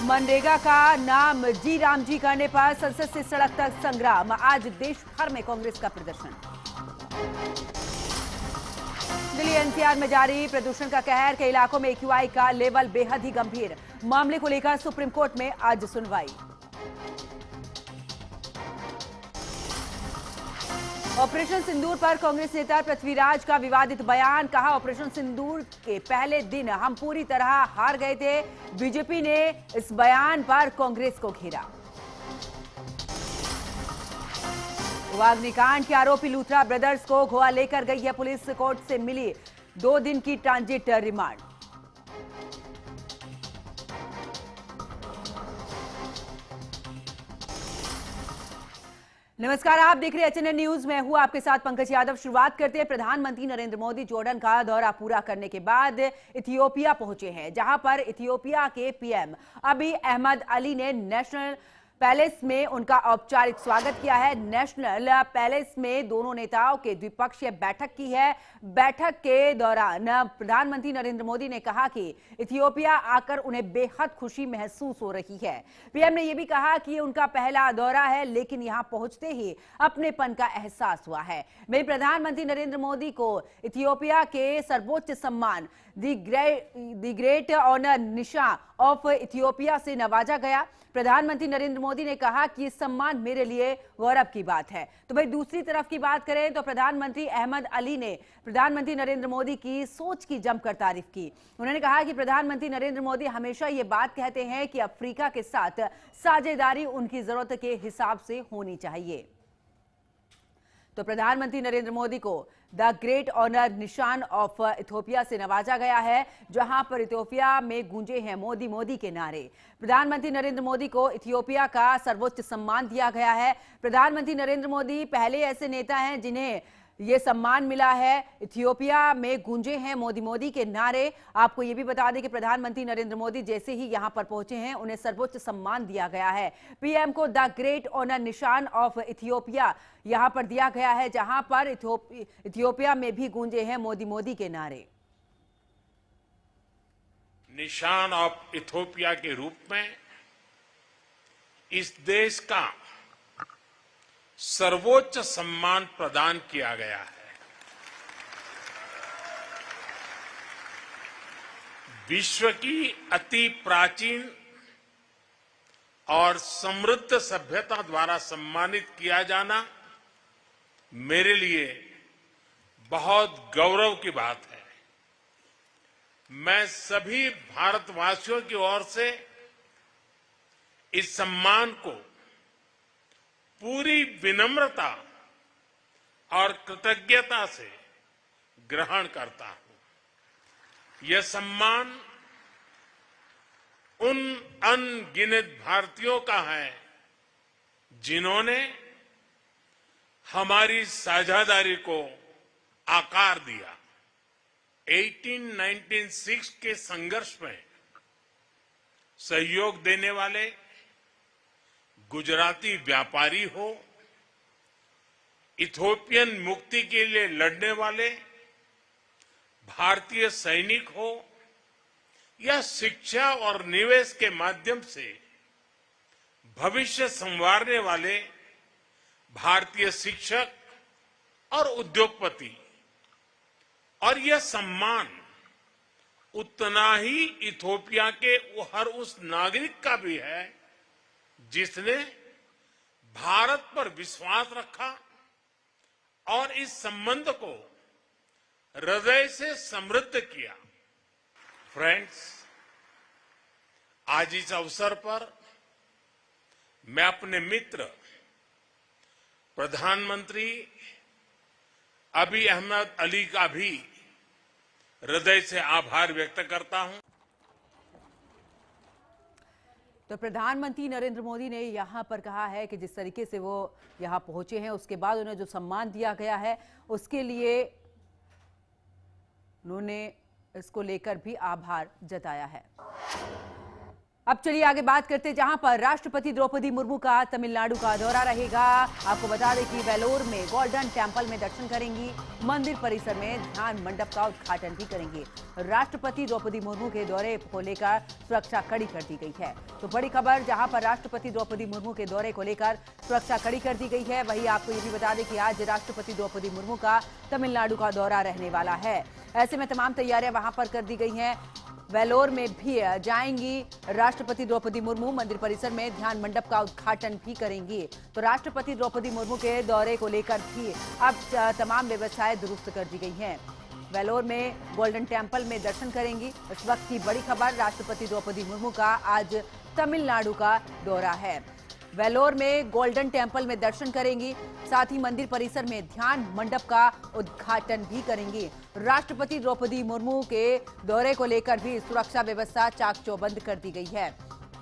मनरेगा का नाम जी राम जी करने पर संसद से सड़क तक संग्राम। आज देश भर में कांग्रेस का प्रदर्शन। दिल्ली एनसीआर में जारी प्रदूषण का कहर। कई इलाकों में एक्यूआई का लेवल बेहद ही गंभीर। मामले को लेकर सुप्रीम कोर्ट में आज सुनवाई। ऑपरेशन सिंदूर पर कांग्रेस नेता पृथ्वीराज का विवादित बयान। कहा, ऑपरेशन सिंदूर के पहले दिन हम पूरी तरह हार गए थे। बीजेपी ने इस बयान पर कांग्रेस को घेरा। अग्निकांड के आरोपी लूथरा ब्रदर्स को गोवा लेकर गई है पुलिस। कोर्ट से मिली 2 दिन की ट्रांजिट रिमांड। नमस्कार, आप देख रहे हैं एचएनएन न्यूज। मैं हूं आपके साथ पंकज यादव। शुरुआत करते हैं। प्रधानमंत्री नरेंद्र मोदी जॉर्डन का दौरा पूरा करने के बाद इथियोपिया पहुंचे हैं, जहां पर इथियोपिया के पीएम अबी अहमद अली ने नेशनल पैलेस में उनका औपचारिक स्वागत किया है। नेशनल पैलेस में दोनों नेताओं के द्विपक्षीय बैठक की है। बैठक के दौरान प्रधानमंत्री नरेंद्र मोदी ने कहा कि इथियोपिया आकर उन्हें बेहद खुशी महसूस हो रही है। पीएम ने यह भी कहा कि ये उनका पहला दौरा है, लेकिन यहां पहुंचते ही अपनेपन का एहसास हुआ है। वहीं प्रधानमंत्री नरेंद्र मोदी को इथियोपिया के सर्वोच्च सम्मान द ग्रेट ऑनर निशान ऑफ इथियोपिया से नवाजा गया। प्रधानमंत्री नरेंद्र मोदी ने कहा कि इस सम्मान मेरे लिए गौरव की बात है। तो भाई दूसरी तरफ की बात करें तो प्रधानमंत्री अहमद अली ने प्रधानमंत्री नरेंद्र मोदी की सोच की जमकर तारीफ की। उन्होंने कहा कि प्रधानमंत्री नरेंद्र मोदी हमेशा ये बात कहते हैं कि अफ्रीका के साथ साझेदारी उनकी जरूरत के हिसाब से होनी चाहिए। तो प्रधानमंत्री नरेंद्र मोदी को द ग्रेट ऑनर निशान ऑफ इथियोपिया से नवाजा गया है, जहां पर इथियोपिया में गूंजे हैं मोदी मोदी के नारे। प्रधानमंत्री नरेंद्र मोदी को इथियोपिया का सर्वोच्च सम्मान दिया गया है। प्रधानमंत्री नरेंद्र मोदी पहले ऐसे नेता हैं जिन्हें ये सम्मान मिला है। इथियोपिया में गूंजे हैं मोदी मोदी के नारे। आपको ये भी बता दें कि प्रधानमंत्री नरेंद्र मोदी जैसे ही यहां पर पहुंचे हैं, उन्हें सर्वोच्च सम्मान दिया गया है। पीएम को द ग्रेट ऑनर निशान ऑफ इथियोपिया यहां पर दिया गया है, जहां पर इथियोपिया में भी गूंजे हैं मोदी मोदी के नारे। निशान ऑफ इथियोपिया के रूप में इस देश का सर्वोच्च सम्मान प्रदान किया गया है। विश्व की अति प्राचीन और समृद्ध सभ्यता द्वारा सम्मानित किया जाना मेरे लिए बहुत गौरव की बात है। मैं सभी भारतवासियों की ओर से इस सम्मान को पूरी विनम्रता और कृतज्ञता से ग्रहण करता हूं। यह सम्मान उन अनगिनत भारतीयों का है जिन्होंने हमारी साझेदारी को आकार दिया। 1896 के संघर्ष में सहयोग देने वाले गुजराती व्यापारी हो, इथियोपियन मुक्ति के लिए लड़ने वाले भारतीय सैनिक हो, या शिक्षा और निवेश के माध्यम से भविष्य संवारने वाले भारतीय शिक्षक और उद्योगपति। और यह सम्मान उतना ही इथियोपिया के हर उस नागरिक का भी है जिसने भारत पर विश्वास रखा और इस संबंध को हृदय से समृद्ध किया। फ्रेंड्स, आज इस अवसर पर मैं अपने मित्र प्रधानमंत्री अबी अहमद अली का भी हृदय से आभार व्यक्त करता हूं। तो प्रधानमंत्री नरेंद्र मोदी ने यहां पर कहा है कि जिस तरीके से वो यहां पहुंचे हैं, उसके बाद उन्हें जो सम्मान दिया गया है उसके लिए उन्होंने इसको लेकर भी आभार जताया है। अब चलिए आगे बात करते हैं, जहां पर राष्ट्रपति द्रौपदी मुर्मू का तमिलनाडु का दौरा रहेगा। आपको बता दें कि वेलोर में गोल्डन टेम्पल में दर्शन करेंगी, मंदिर परिसर में ध्यान मंडप का उद्घाटन भी करेंगे। राष्ट्रपति द्रौपदी मुर्मू के दौरे को लेकर सुरक्षा कड़ी कर दी गई है। तो बड़ी खबर, जहां पर राष्ट्रपति द्रौपदी मुर्मू के दौरे को लेकर सुरक्षा कड़ी कर दी गई है, वहीं आपको ये भी बता दें कि आज राष्ट्रपति द्रौपदी मुर्मू का तमिलनाडु का दौरा रहने वाला है। ऐसे में तमाम तैयारियां वहां पर कर दी गई हैं। वेलोर में भी जाएंगी राष्ट्रपति द्रौपदी मुर्मू, मंदिर परिसर में ध्यान मंडप का उद्घाटन भी करेंगी। तो राष्ट्रपति द्रौपदी मुर्मू के दौरे को लेकर भी अब तमाम व्यवस्थाएं दुरुस्त कर दी गई हैं। वेलोर में गोल्डन टेम्पल में दर्शन करेंगी। इस वक्त की बड़ी खबर, राष्ट्रपति द्रौपदी मुर्मू का आज तमिलनाडु का दौरा है। वेलोर में गोल्डन टेम्पल में दर्शन करेंगी, साथ ही मंदिर परिसर में ध्यान मंडप का उद्घाटन भी करेंगी। राष्ट्रपति द्रौपदी मुर्मू के दौरे को लेकर भी सुरक्षा व्यवस्था चाक चौबंद कर दी गई है।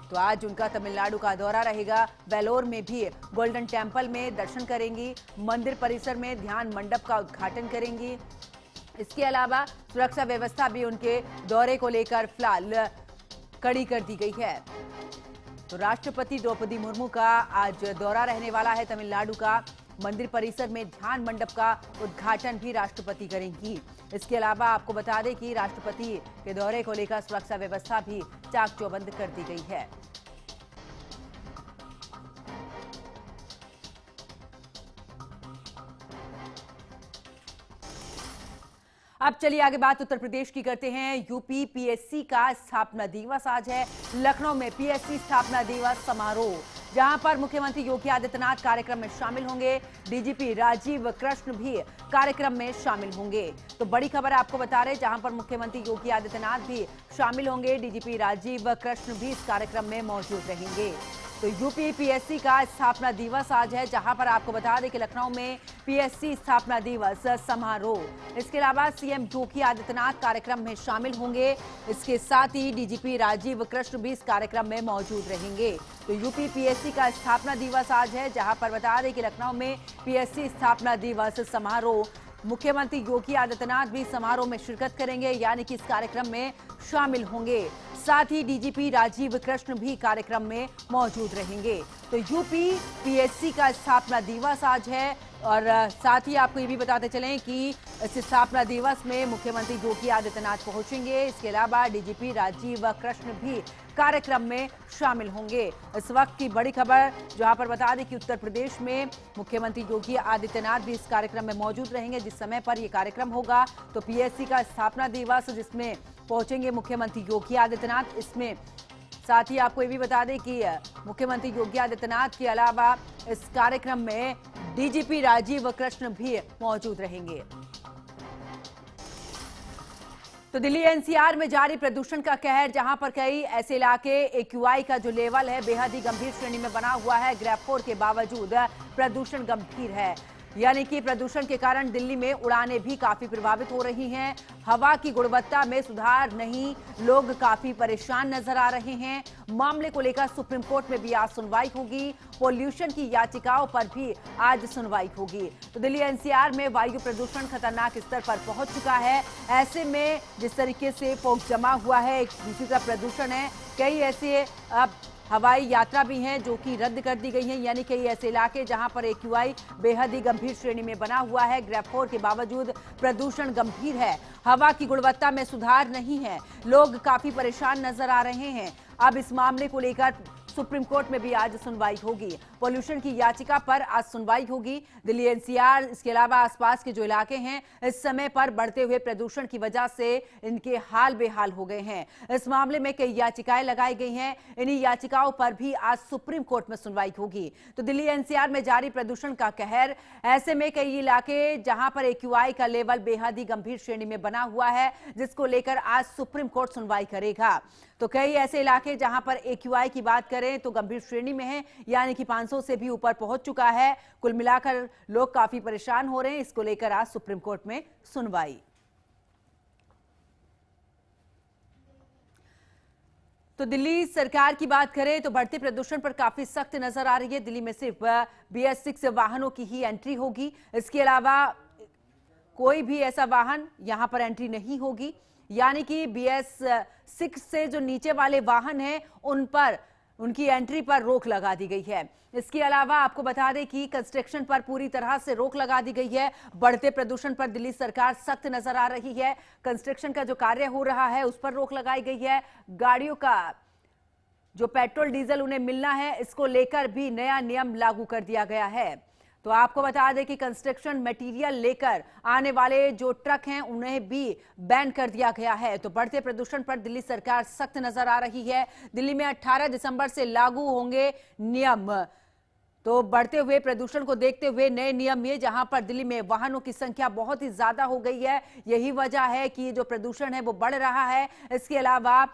तो आज उनका तमिलनाडु का दौरा रहेगा। वेलोर में भी गोल्डन टेम्पल में दर्शन करेंगी, मंदिर परिसर में ध्यान मंडप का उद्घाटन करेंगी। इसके अलावा सुरक्षा व्यवस्था भी उनके दौरे को लेकर फिलहाल कड़ी कर दी गई है। तो राष्ट्रपति द्रौपदी मुर्मू का आज दौरा रहने वाला है तमिलनाडु का। मंदिर परिसर में ध्यान मंडप का उद्घाटन भी राष्ट्रपति करेंगी। इसके अलावा आपको बता दें कि राष्ट्रपति के दौरे को लेकर सुरक्षा व्यवस्था भी चाक चौबंद कर दी गई है। अब चलिए आगे बात उत्तर प्रदेश की करते हैं। यूपी पीएससी का स्थापना दिवस आज है। लखनऊ में पीएससी स्थापना दिवस समारोह, जहां पर मुख्यमंत्री योगी आदित्यनाथ कार्यक्रम में शामिल होंगे। डीजीपी राजीव कृष्ण भी कार्यक्रम में शामिल होंगे। तो बड़ी खबर आपको बता रहे, जहां पर मुख्यमंत्री योगी आदित्यनाथ भी शामिल होंगे, डीजीपी राजीव कृष्ण भी इस कार्यक्रम में मौजूद रहेंगे। तो यूपी पीएससी का स्थापना दिवस आज है, जहां पर आपको बता दें कि लखनऊ में पीएससी स्थापना दिवस समारोह। इसके अलावा सीएम योगी आदित्यनाथ कार्यक्रम में शामिल होंगे। इसके साथ ही डीजीपी राजीव कृष्ण भी इस कार्यक्रम में मौजूद रहेंगे। तो यूपी पीएससी का स्थापना दिवस आज है, जहां पर बता दें कि लखनऊ में पीएससी स्थापना दिवस समारोह, मुख्यमंत्री योगी आदित्यनाथ भी समारोह में शिरकत करेंगे, यानी कि इस कार्यक्रम में शामिल होंगे। साथ ही डीजीपी राजीव कृष्ण भी कार्यक्रम में मौजूद रहेंगे। तो यूपी पीएससी का स्थापना दिवस आज है। और साथ ही आपको ये भी बताते चलें कि इस स्थापना दिवस में मुख्यमंत्री योगी आदित्यनाथ पहुंचेंगे। इसके अलावा डीजीपी राजीव कृष्ण भी कार्यक्रम में शामिल होंगे। इस वक्त की बड़ी खबर, जहां पर बता दें कि उत्तर प्रदेश में मुख्यमंत्री योगी आदित्यनाथ भी इस कार्यक्रम में मौजूद रहेंगे। जिस समय पर यह कार्यक्रम होगा, तो पीएससी का स्थापना दिवस जिसमें पहुंचेंगे मुख्यमंत्री योगी आदित्यनाथ। इसमें साथ ही आपको ये भी बता दें कि मुख्यमंत्री योगी आदित्यनाथ के अलावा इस कार्यक्रम में डीजीपी राजीव कृष्ण भी मौजूद रहेंगे। तो दिल्ली एनसीआर में जारी प्रदूषण का कहर, जहां पर कई ऐसे इलाके एक्यूआई का जो लेवल है बेहद ही गंभीर श्रेणी में बना हुआ है। ग्रेड 4 के बावजूद प्रदूषण गंभीर है, यानी कि प्रदूषण के कारण दिल्ली में उड़ानें भी काफी प्रभावित हो रही हैं। हवा की गुणवत्ता में सुधार नहीं, लोग काफी परेशान नजर आ रहे हैं। मामले को लेकर सुप्रीम कोर्ट में भी आज सुनवाई होगी। पोल्यूशन की याचिकाओं पर भी आज सुनवाई होगी। तो दिल्ली एनसीआर में वायु प्रदूषण खतरनाक स्तर पर पहुंच चुका है। ऐसे में जिस तरीके से फोग जमा हुआ है, एक दूसरी तरफ प्रदूषण है, कई ऐसे हवाई यात्रा भी हैं जो कि रद्द कर दी गई हैं, यानी कई ऐसे इलाके जहां पर एक्यूआई बेहद ही गंभीर श्रेणी में बना हुआ है। ग्रेड 4 के बावजूद प्रदूषण गंभीर है, हवा की गुणवत्ता में सुधार नहीं है, लोग काफी परेशान नजर आ रहे हैं। अब इस मामले को लेकर सुप्रीम कोर्ट में भी आज सुनवाई होगी। पोल्यूशन की याचिका पर आज सुनवाई होगी। दिल्ली एनसीआर, इसके अलावा आसपास के जो इलाके हैं, इस समय पर बढ़ते हुए प्रदूषण की वजह से इनके हाल बेहाल हो गए हैं। इस मामले में कई याचिकाएं लगाई गई हैं। इन्हीं याचिकाओं पर भी आज सुप्रीम कोर्ट में सुनवाई होगी। तो दिल्ली एनसीआर में जारी प्रदूषण का कहर, ऐसे में कई इलाके जहां पर एक्यूआई का लेवल बेहद ही गंभीर श्रेणी में बना हुआ है, जिसको लेकर आज सुप्रीम कोर्ट सुनवाई करेगा। तो कई ऐसे इलाके जहां पर एक्यूआई की बात करें तो गंभीर श्रेणी में है, यानी कि 500 से भी ऊपर पहुंच चुका है। कुल मिलाकर लोग काफी परेशान हो रहे हैं। इसको लेकर आज सुप्रीम कोर्ट में सुनवाई। तो दिल्ली सरकार की बात करें तो बढ़ते प्रदूषण पर काफी सख्त नजर आ रही है। दिल्ली में सिर्फ BS6 वाहनों की ही एंट्री होगी। इसके अलावा कोई भी ऐसा वाहन यहां पर एंट्री नहीं होगी, यानी कि BS 6 से जो नीचे वाले वाहन हैं उन पर उनकी एंट्री पर रोक लगा दी गई है। इसके अलावा आपको बता दें कि कंस्ट्रक्शन पर पूरी तरह से रोक लगा दी गई है। बढ़ते प्रदूषण पर दिल्ली सरकार सख्त नजर आ रही है। कंस्ट्रक्शन का जो कार्य हो रहा है उस पर रोक लगाई गई है। गाड़ियों का जो पेट्रोल डीजल उन्हें मिलना है, इसको लेकर भी नया नियम लागू कर दिया गया है। तो आपको बता दें कि कंस्ट्रक्शन मटेरियल लेकर आने वाले जो ट्रक हैं उन्हें भी बैन कर दिया गया है। तो बढ़ते प्रदूषण पर दिल्ली सरकार सख्त नजर आ रही है। दिल्ली में 18 दिसंबर से लागू होंगे नियम। तो बढ़ते हुए प्रदूषण को देखते हुए नए नियम ये, जहां पर दिल्ली में वाहनों की संख्या बहुत ही ज्यादा हो गई है, यही वजह है कि जो प्रदूषण है वो बढ़ रहा है। इसके अलावा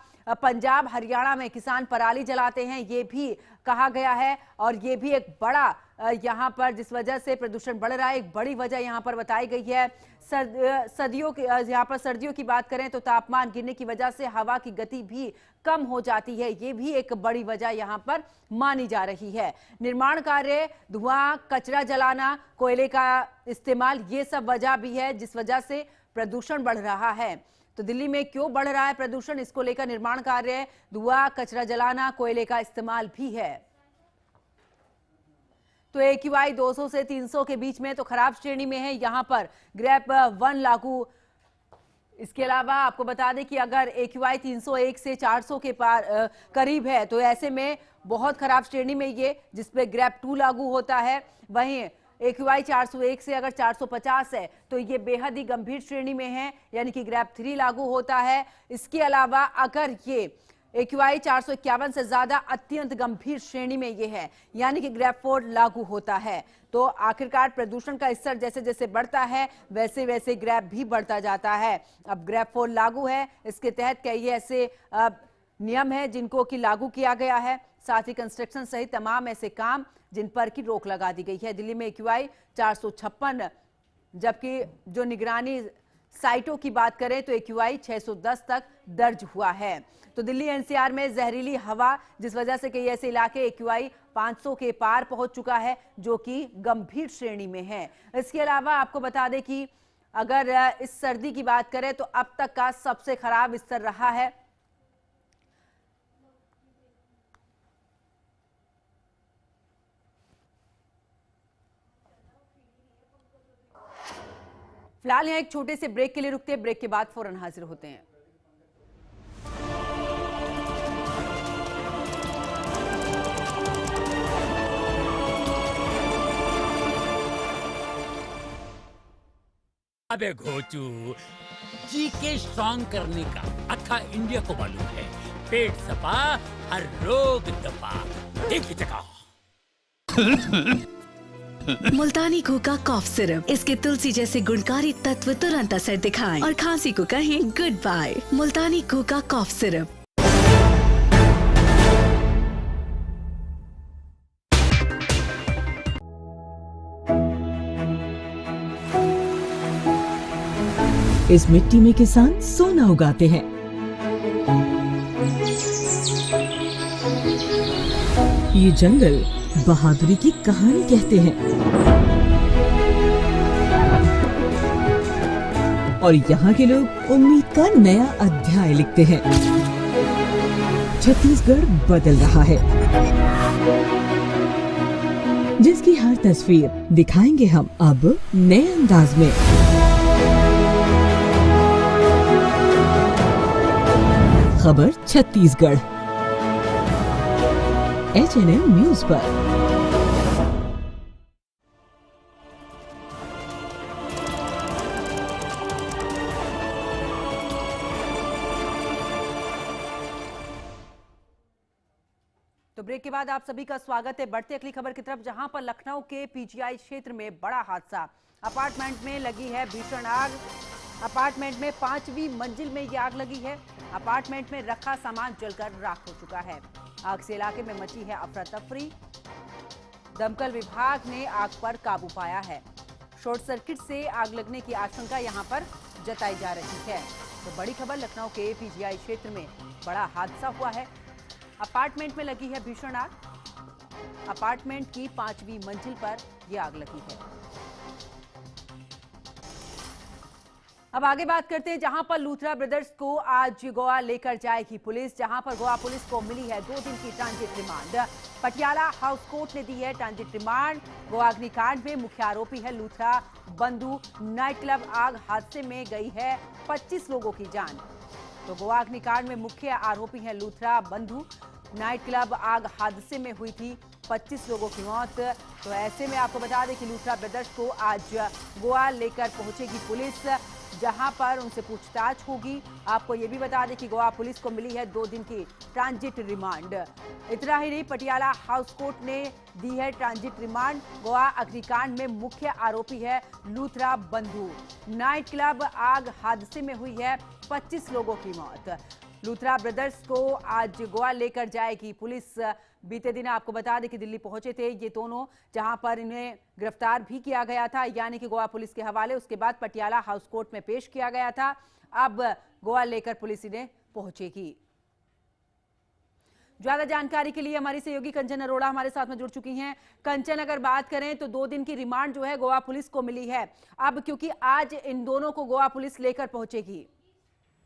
पंजाब हरियाणा में किसान पराली जलाते हैं, ये भी कहा गया है। और ये भी एक बड़ा यहां पर जिस वजह से प्रदूषण बढ़ रहा है, एक बड़ी वजह यहां पर बताई गई है। सर्दियों की यहां पर सर्दियों की बात करें तो तापमान गिरने की वजह से हवा की गति भी कम हो जाती है, ये भी एक बड़ी वजह यहां पर मानी जा रही है। निर्माण कार्य, धुआं, कचरा जलाना, कोयले का इस्तेमाल, ये सब वजह भी है जिस वजह से प्रदूषण बढ़ रहा है। तो दिल्ली में क्यों बढ़ रहा है प्रदूषण, इसको लेकर निर्माण कार्य, धुआं, कचरा जलाना, कोयले का इस्तेमाल भी है। तो AQI 200 से 300 के बीच में तो खराब श्रेणी में है यहां पर ग्रेप 1 लागू। इसके अलावा आपको बता दें कि अगर AQI 301 से 400 के करीब है तो ऐसे में बहुत खराब श्रेणी में ये, जिसपे ग्रेप 2 लागू होता है। वहीं AQI 401 से अगर 450 है तो ये बेहद ही गंभीर श्रेणी में है, यानी कि ग्रेप 3 लागू होता है। इसके अलावा अगर ये AQI 451 से ज्यादा अत्यंत गंभीर श्रेणी में ये है, यानी कि ग्रेप 4 लागू होता है। तो आखिरकार प्रदूषण का स्तर जैसे जैसे बढ़ता है वैसे वैसे ग्रेप भी बढ़ता जाता है। अब ग्रेप 4 लागू है, इसके तहत कई ऐसे नियम है जिनको कि लागू किया गया है। साथ ही कंस्ट्रक्शन सहित तमाम ऐसे काम जिन पर की रोक लगा दी गई है। दिल्ली में AQI 456, जबकि जो निगरानी साइटों की बात करें तो AQI 610 तक दर्ज हुआ है। तो दिल्ली NCR में जहरीली हवा, जिस वजह से कई ऐसे इलाके AQI 500 के पार पहुंच चुका है, जो कि गंभीर श्रेणी में है। इसके अलावा आपको बता दें कि अगर इस सर्दी की बात करें तो अब तक का सबसे खराब स्तर रहा है। फिलहाल यहाँ एक छोटे से ब्रेक के लिए रुकते हैं, ब्रेक के बाद फौरन हाजिर होते हैं। अबे घोचू, जीके स्ट्रॉन्ग करने का अक्खा इंडिया को मालूम है। पेट सफा, हर रोग दफा, एक ही जगह। मुल्तानी घोका कॉफ सिरप, इसके तुलसी जैसे गुणकारी तत्व तुरंत असर दिखाएं और खांसी को कहें गुड बाय। मुल्तानी घोका कॉफ सिरप। इस मिट्टी में किसान सोना उगाते हैं। ये जंगल बहादुरी की कहानी कहते हैं और यहाँ के लोग उम्मीद का नया अध्याय लिखते हैं। छत्तीसगढ़ बदल रहा है, जिसकी हर तस्वीर दिखाएंगे हम अब नए अंदाज में। खबर छत्तीसगढ़, HNN न्यूज पर। तो ब्रेक के बाद आप सभी का स्वागत है। बढ़ते अगली खबर की तरफ, जहां पर लखनऊ के PGI क्षेत्र में बड़ा हादसा। अपार्टमेंट में लगी है भीषण आग। अपार्टमेंट में 5वीं मंजिल में ये आग लगी है। अपार्टमेंट में रखा सामान जलकर राख हो चुका है। आग से इलाके में मची है अफरा तफरी। दमकल विभाग ने आग पर काबू पाया है। शॉर्ट सर्किट से आग लगने की आशंका यहां पर जताई जा रही है। तो बड़ी खबर, लखनऊ के PGI क्षेत्र में बड़ा हादसा हुआ है। अपार्टमेंट में लगी है भीषण आग। अपार्टमेंट की 5वीं मंजिल पर यह आग लगी है। अब आगे बात करते हैं, जहां पर लूथरा ब्रदर्स को आज गोवा लेकर जाएगी पुलिस, जहां पर गोवा पुलिस को मिली है 2 दिन की transit remand. Patiala house court ने दी है ट्रांजिट रिमांड। गोवा अग्निकांड में मुख्य आरोपी है लूथरा बंधु। नाइट क्लब आग हादसे में गई है 25 लोगों की जान। तो गोवा अग्निकांड में मुख्य आरोपी है लूथरा बंधु। नाइट क्लब आग हादसे में हुई थी 25 लोगों की मौत। तो ऐसे में आपको बता दें कि लूथरा ब्रदर्स को आज गोवा लेकर पहुंचेगी पुलिस, जहां पर उनसे पूछताछ होगी। आपको ये भी बता दें कि गोवा पुलिस को मिली है 2 दिन की ट्रांजिट रिमांड। इतना ही नहीं, पटियाला हाउस कोर्ट ने दी है ट्रांजिट रिमांड। गोवा अग्निकांड में मुख्य आरोपी है लूथरा बंधु। नाइट क्लब आग हादसे में हुई है 25 लोगों की मौत। लूथरा ब्रदर्स को आज गोवा लेकर जाएगी पुलिस। बीते दिन आपको बता दें कि दिल्ली पहुंचे थे ये दोनों, जहां पर इन्हें गिरफ्तार भी किया गया था, यानी कि गोवा पुलिस के हवाले। उसके बाद पटियाला हाउस कोर्ट में पेश किया गया था। अब गोवा लेकर पुलिस इन्हें पहुंचेगी। ज्यादा जानकारी के लिए हमारी सहयोगी कंचन अरोड़ा हमारे साथ में जुड़ चुकी हैं। कंचन, अगर बात करें तो 2 दिन की रिमांड जो है गोवा पुलिस को मिली है, अब क्योंकि आज इन दोनों को गोवा पुलिस लेकर पहुंचेगी।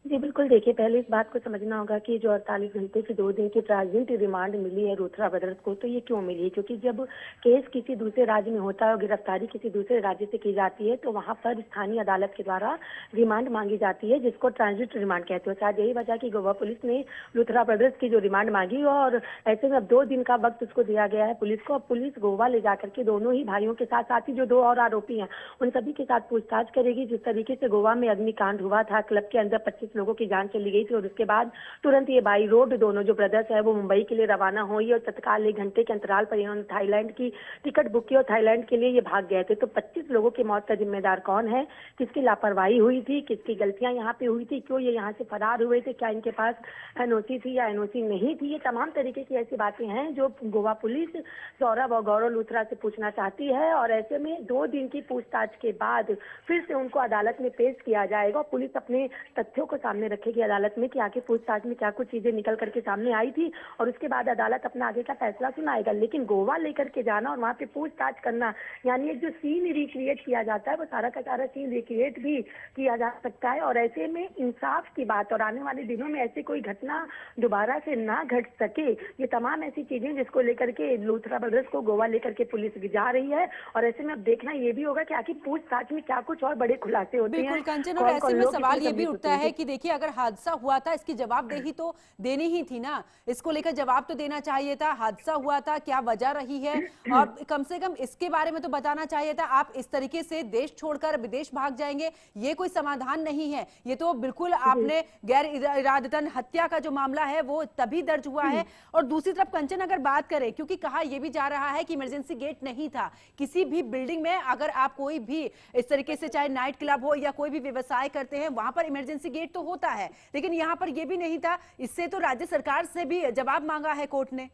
जी बिल्कुल, देखिए पहले इस बात को समझना होगा कि जो 48 घंटे की 2 दिन की ट्रांजिट रिमांड मिली है लूथरा ब्रदर्स को, तो ये क्यों मिली है? क्योंकि जब केस किसी दूसरे राज्य में होता है और गिरफ्तारी किसी दूसरे राज्य से की जाती है तो वहां पर स्थानीय अदालत के द्वारा रिमांड मांगी जाती है, जिसको ट्रांजिट रिमांड कहते हैं। शायद यही वजह कि गोवा पुलिस ने लूथरा ब्रदर्स की जो रिमांड मांगी और ऐसे में अब 2 दिन का वक्त उसको दिया गया है पुलिस को। अब पुलिस गोवा ले जाकर के दोनों ही भाइयों के साथ साथ ही जो 2 और आरोपी हैं उन सभी के साथ पूछताछ करेगी। जिस तरीके से गोवा में अग्निकांड हुआ था, क्लब के अंदर 25 लोगों की जान चली गई थी और उसके बाद तुरंत ये बाई रोड दोनों जो ब्रदर्स है वो मुंबई के लिए रवाना हुई और तत्काल 1 घंटे के अंतराल पर इन्होंने थाईलैंड की टिकट बुक की और थाईलैंड के लिए ये भाग गए थे। तो 25 लोगों की मौत का जिम्मेदार कौन है, किसकी लापरवाही हुई थी, किसकी गलतियां यहाँ पे हुई थी, क्यों ये यहाँ से फरार हुए थे, क्या इनके पास एनओसी थी या एनओसी नहीं थी, ये तमाम तरीके की ऐसी बातें हैं जो गोवा पुलिस सौरभ और गौरव लूथरा से पूछना चाहती है। और ऐसे में 2 दिन की पूछताछ के बाद फिर से उनको अदालत में पेश किया जाएगा। पुलिस अपने तथ्यों को सामने रखेगी अदालत में कि आगे पूछताछ में क्या कुछ चीजें निकल करके सामने आई थी और उसके बाद अदालत अपना आगे का फैसला सुनाएगा। लेकिन गोवा लेकर के जाना और वहां पे पूछताछ करना, यानी एक जो सीन रिक्रिएट किया जाता है वो सारा का सारा सीन रिक्रिएट भी किया जा सकता है। और ऐसे में इंसाफ की बात और आने वाले दिनों में ऐसी कोई घटना दोबारा से ना घट सके, ये तमाम ऐसी चीजें जिसको लेकर के लूथरा ब्रदर्स को गोवा लेकर के पुलिस जा रही है। और ऐसे में अब देखना ये भी होगा कि आखिर पूछताछ में क्या कुछ और बड़े खुलासे होते हैं। बिल्कुल कंचन, और ऐसे में सवाल ये भी उठता है कि देखिए अगर हादसा हुआ था इसकी जवाबदेही तो देनी ही थी ना, इसको लेकर जवाब तो देना चाहिए था। हादसा हुआ था, क्या वजह रही है, और कम से कम इसके बारे में तो बताना चाहिए था। आप इस तरीके से देश छोड़कर विदेश भाग जाएंगे, ये कोई समाधान नहीं है। ये तो बिल्कुल आपने गैर इरादतन हत्या का जो मामला है वो तभी दर्ज हुआ है। और दूसरी तरफ कंचन, अगर बात करें, क्योंकि कहा यह भी जा रहा है कि इमरजेंसी गेट नहीं था किसी भी बिल्डिंग में, अगर आप कोई भी इस तरीके से चाहे नाइट क्लब हो या कोई भी व्यवसाय करते हैं वहां पर इमरजेंसी गेट तो होता है, लेकिन यहां पर यह भी नहीं था। इससे तो राज्य सरकार से भी जवाब मांगा है कोर्ट ने।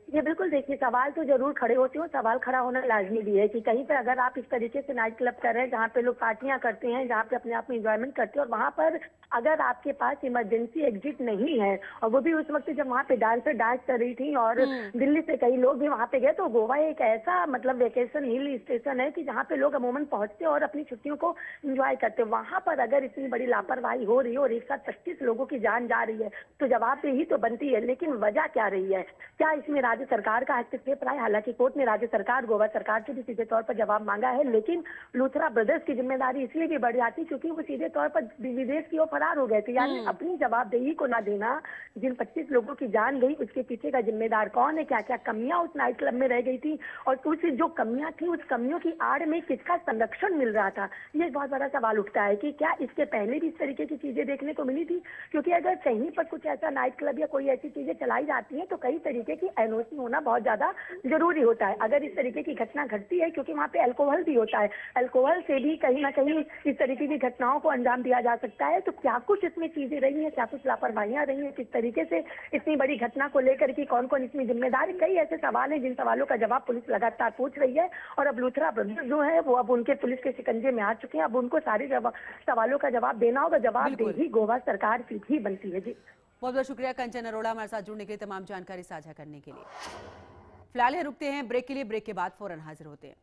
ये बिल्कुल, देखिए सवाल तो जरूर खड़े होते हो, सवाल खड़ा होना लाजमी भी है कि कहीं पर अगर आप इस तरीके से नाइट क्लब कर रहे हैं जहाँ पे लोग पार्टियां करते हैं, जहाँ पे अपने आप में एंजॉयमेंट करते हैं और वहाँ पर अगर आपके पास इमरजेंसी एग्जिट नहीं है, और वो भी उस वक्त जब वहाँ पे डांसर डांस कर रही थी और दिल्ली से कई लोग भी वहाँ पे गए, तो गोवा एक ऐसा मतलब वेकेशन हिल स्टेशन है कि जहाँ पे लोग अमूमन पहुंचते और अपनी छुट्टियों को एंजॉय करते। वहाँ पर अगर इतनी बड़ी लापरवाही हो रही है और एक साथ 25 लोगों की जान जा रही है तो जवाबदेही तो बनती है। लेकिन वजह क्या रही है, क्या इसमें राज्य सरकार का हस्तक्षेप रहा है? हालांकि कोर्ट ने राज्य सरकार, गोवा सरकार से भी सीधे तौर पर जवाब मांगा है, लेकिन लूथरा ब्रदर्स की जिम्मेदारी इसलिए भी बढ़ जाती क्योंकि वो सीधे तौर पर विदेश की ओर फरार हो गए थे। यानी अपनी जवाबदेही को ना देना, जिन 25 लोगों की जान गई उसके पीछे का जिम्मेदार कौन है, क्या क्या कमियां उस नाइट क्लब में रह गई थी और उस जो कमियां थी उस कमियों की आड़ में किसका संरक्षण मिल रहा था, ये बहुत बड़ा सवाल उठता है कि क्या इसके पहले भी इस तरीके की चीजें देखने को मिली थी। क्योंकि अगर कहीं पर कुछ ऐसा नाइट क्लब या कोई ऐसी चीजें चलाई जाती है तो कई तरीके की एनओसी होना बहुत ज्यादा जरूरी होता है। अगर इस तरीके की घटना घटती है, क्योंकि वहाँ पे अल्कोहल भी होता है, अल्कोहल से भी कहीं ना कहीं इस तरीके की घटनाओं को अंजाम दिया जा सकता है। तो क्या कुछ इसमें चीजें रही हैं, क्या कुछ लापरवाहियां रही हैं, किस तरीके से इतनी बड़ी घटना को लेकर के कौन कौन इसमें जिम्मेदार है, कई ऐसे सवाल हैं जिन सवालों का जवाब पुलिस लगातार पूछ रही है। और अब लूथरा ब्रदर्स जो है वो अब उनके पुलिस के शिकंजे में आ चुके हैं, अब उनको सारे सवालों का जवाब देना होगा। जवाबदेही गोवा सरकार की भी बनती है। जी बहुत बहुत शुक्रिया कंचन अरोड़ा हमारे साथ जुड़ने के लिए, तमाम जानकारी साझा करने के लिए। फिलहाल रुकते हैं ब्रेक के लिए, ब्रेक के बाद फौरन हाजिर होते हैं।